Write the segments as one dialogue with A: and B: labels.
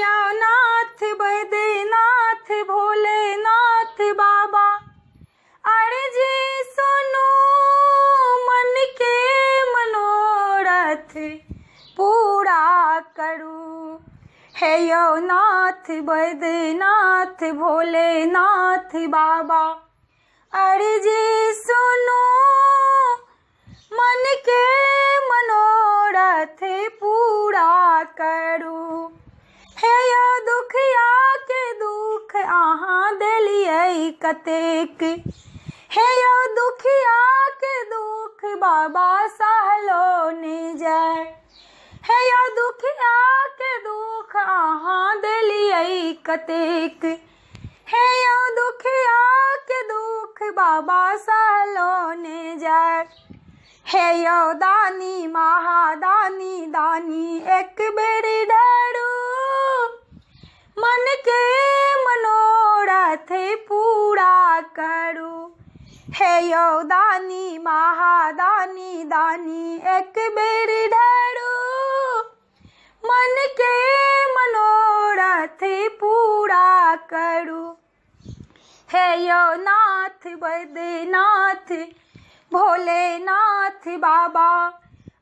A: या नाथ बैद्यनाथ भोलेनाथ बाबा, अर्जी सुनो मन के मनोरथ पूरा करूं। हे यो नाथ बैद्यनाथ भोलेनाथ बाबा, अर्जी सुनो मन के मनोरथ पूरा करूं। हे यो दुखिया के दुख अहाँ देलियै कतेक, हे यो दुखिया के दुख बाबा सहलो ने जाय। हे यो दुखिया के दुख अहाँ देलियै कतेक, हे यो दुखिया के दुख बाबा सहलो ने जाय। हे यो दानी महादानी दानी एक बेर ढारू, मन के मनोरथ पूरा करूं। हे यो दानी महादानी दानी एक बेर ढारू, मन के मनोरथ पूरा करूं। हे यो नाथ बैद्यनाथ भोलेनाथ बाबा,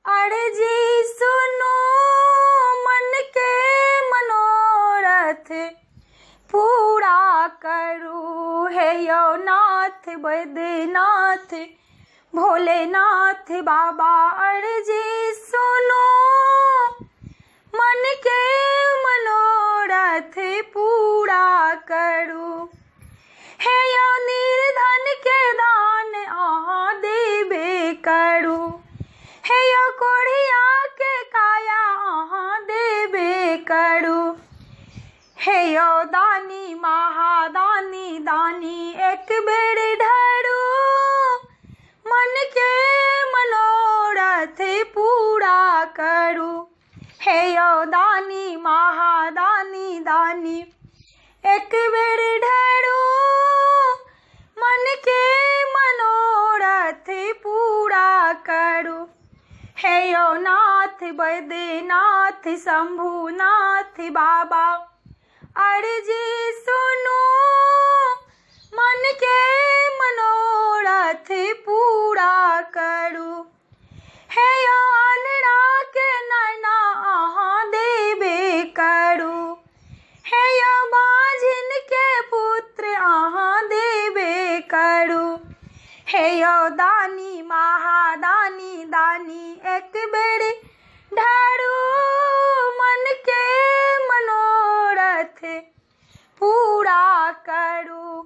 A: अर्जी सुनो मन के मनोरथ पूरा करूं। हे यो नाथ बैद्यनाथ भोलेनाथ बाबा, अर्जी सुनो मन के मनोरथ पूरा करूं। हे यो निर्धन के दान अहाँ देबे करूं, हे यो कोढ़िया के काया अहाँ देबे करूं। हे यो दानी महादानी दानी एक बेर ढारू, मन के मनोरथ पूरा करूं। हे यो दानी महादानी दानी एक बेर ढारू, मन के मनोरथ पूरा करूं। हे यो नाथ बैद्यनाथ शंभुनाथ बाबा, अर्जी सुनो मन के मनोरथ पूरा करूं। हे यो अनरा के नैना अहाँ देबे करूं, हे यो बाझिन के पुत्र अहाँ देबे करूं। हे यो दानी महादानी दानी एक बेर ढारू, मन के मनोरथ पूरा करूं।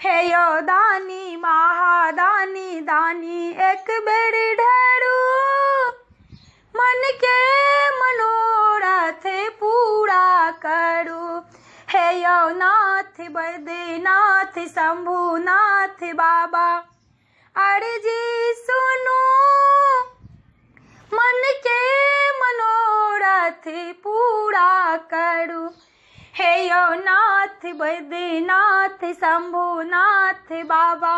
A: हे यो दानी महादानी दानी एक बेर ढारू, मन के मनोरथ पूरा करूं। हे यो नाथ बैद्यनाथ शंभुनाथ बाबा, अर्जी सुनो मन के मनोरथ पूरा करूं। हे यो नाथ बैद्यनाथ शंभुनाथ बाबा,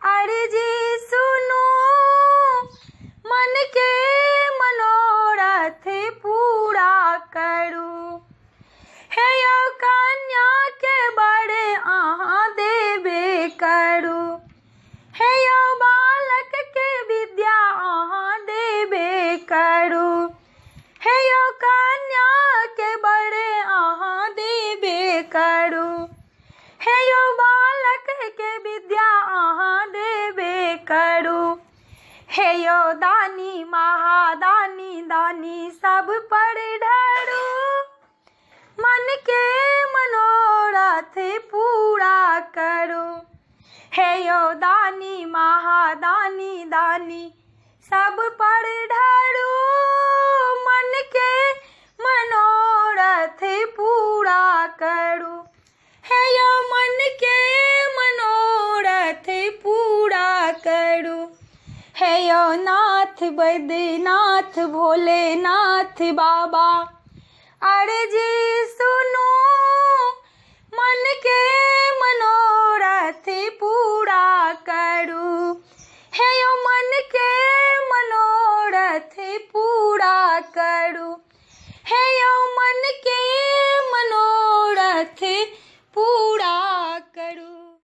A: अर्जी सुनो मन के मनोरथ पूरा करूं। हे यो कन्या के बड़े अहाँ देबे करूं, हे यो बालक के विद्या अहाँ देबे करूं। हे यो कन्या के बड़े अहाँ देबे करूं, हे यो बालक के विद्या अहाँ देबे करूं। हे यो दानी महादानी दानी सब पर ढारू, मन के मनोरथ पूरा करूं। हे यो दानी महादानी दानी सब पर ढारू, मन के मनोरथ पूरा करूं। हे यो मन के मनोरथ पूरा करूं। हे यो नाथ बैद्यनाथ भोलेनाथ बाबा, अर्जी